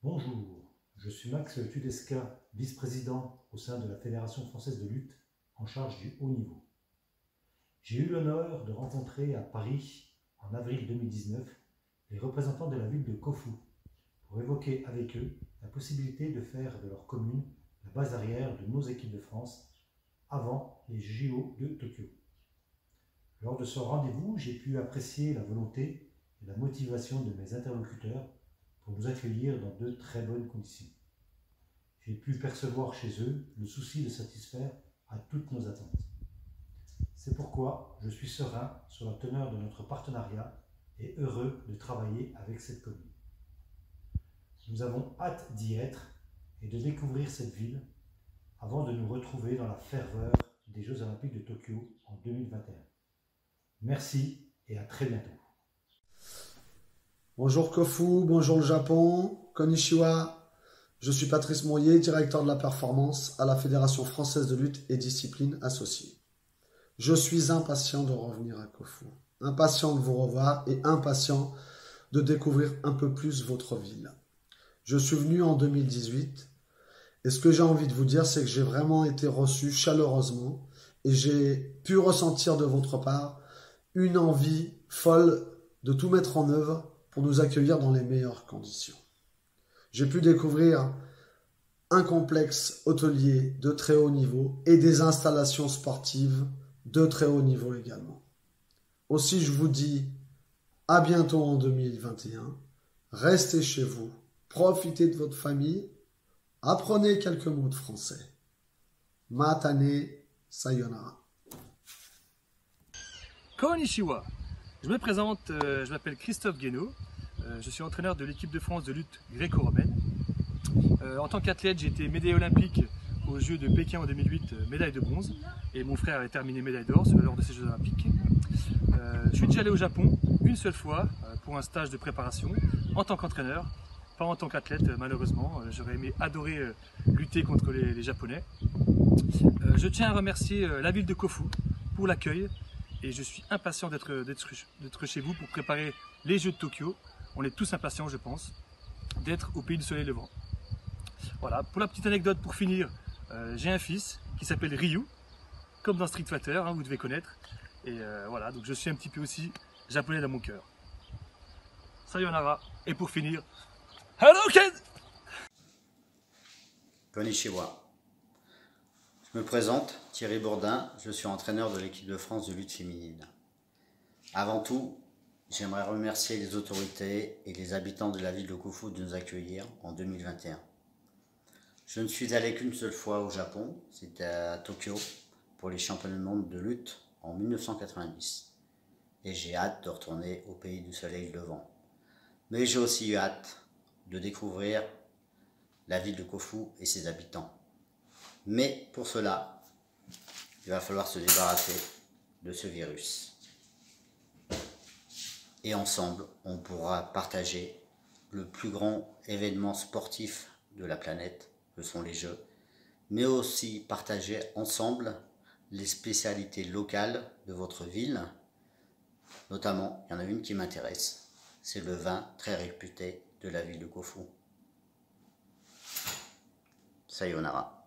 Bonjour, je suis Max Tudesca, vice-président au sein de la Fédération française de lutte en charge du haut niveau. J'ai eu l'honneur de rencontrer à Paris, en avril 2019, les représentants de la ville de Kofu pour évoquer avec eux la possibilité de faire de leur commune la base arrière de nos équipes de France avant les JO de Tokyo. Lors de ce rendez-vous, j'ai pu apprécier la volonté et la motivation de mes interlocuteurs pour nous accueillir dans de très bonnes conditions. J'ai pu percevoir chez eux le souci de satisfaire à toutes nos attentes. C'est pourquoi je suis serein sur la teneur de notre partenariat et heureux de travailler avec cette commune. Nous avons hâte d'y être et de découvrir cette ville avant de nous retrouver dans la ferveur des Jeux Olympiques de Tokyo en 2021. Merci et à très bientôt. Bonjour Kofu, bonjour le Japon, konnichiwa. Je suis Patrice Mourier, directeur de la performance à la Fédération française de lutte et discipline associée. Je suis impatient de revenir à Kofu, impatient de vous revoir et impatient de découvrir un peu plus votre ville. Je suis venu en 2018 et ce que j'ai envie de vous dire, c'est que j'ai vraiment été reçu chaleureusement et j'ai pu ressentir de votre part une envie folle de tout mettre en œuvre pour nous accueillir dans les meilleures conditions. J'ai pu découvrir un complexe hôtelier de très haut niveau et des installations sportives de très haut niveau également. Aussi, je vous dis à bientôt en 2021. Restez chez vous, profitez de votre famille, apprenez quelques mots de français. Matane, sayonara. Konnichiwa. Je me présente, je m'appelle Christophe Guénaud, je suis entraîneur de l'équipe de France de lutte gréco-romaine. En tant qu'athlète, j'ai été médaillé olympique aux Jeux de Pékin en 2008, médaille de bronze, et mon frère avait terminé médaille d'or lors de ces Jeux olympiques. Je suis déjà allé au Japon une seule fois pour un stage de préparation en tant qu'entraîneur, pas en tant qu'athlète malheureusement. J'aurais adorer lutter contre les Japonais. Je tiens à remercier la ville de Kofu pour l'accueil. Et je suis impatient d'être chez vous pour préparer les Jeux de Tokyo. On est tous impatients, je pense, d'être au pays du soleil levant. Voilà, pour la petite anecdote pour finir, j'ai un fils qui s'appelle Ryu, comme dans Street Fighter, hein, vous devez connaître. Et voilà, donc je suis un petit peu aussi japonais dans mon cœur. Sayonara. Et pour finir, Hadouken! Konnichiwa. Je me présente, Thierry Bourdin, je suis entraîneur de l'équipe de France de lutte féminine. Avant tout, j'aimerais remercier les autorités et les habitants de la ville de Kofu de nous accueillir en 2021. Je ne suis allé qu'une seule fois au Japon, c'était à Tokyo, pour les championnats du monde de lutte en 1990. Et j'ai hâte de retourner au pays du soleil levant. Mais j'ai aussi eu hâte de découvrir la ville de Kofu et ses habitants. Mais pour cela, il va falloir se débarrasser de ce virus. Et ensemble, on pourra partager le plus grand événement sportif de la planète, que sont les Jeux, mais aussi partager ensemble les spécialités locales de votre ville. Notamment, il y en a une qui m'intéresse, c'est le vin très réputé de la ville de Kofu. Sayonara.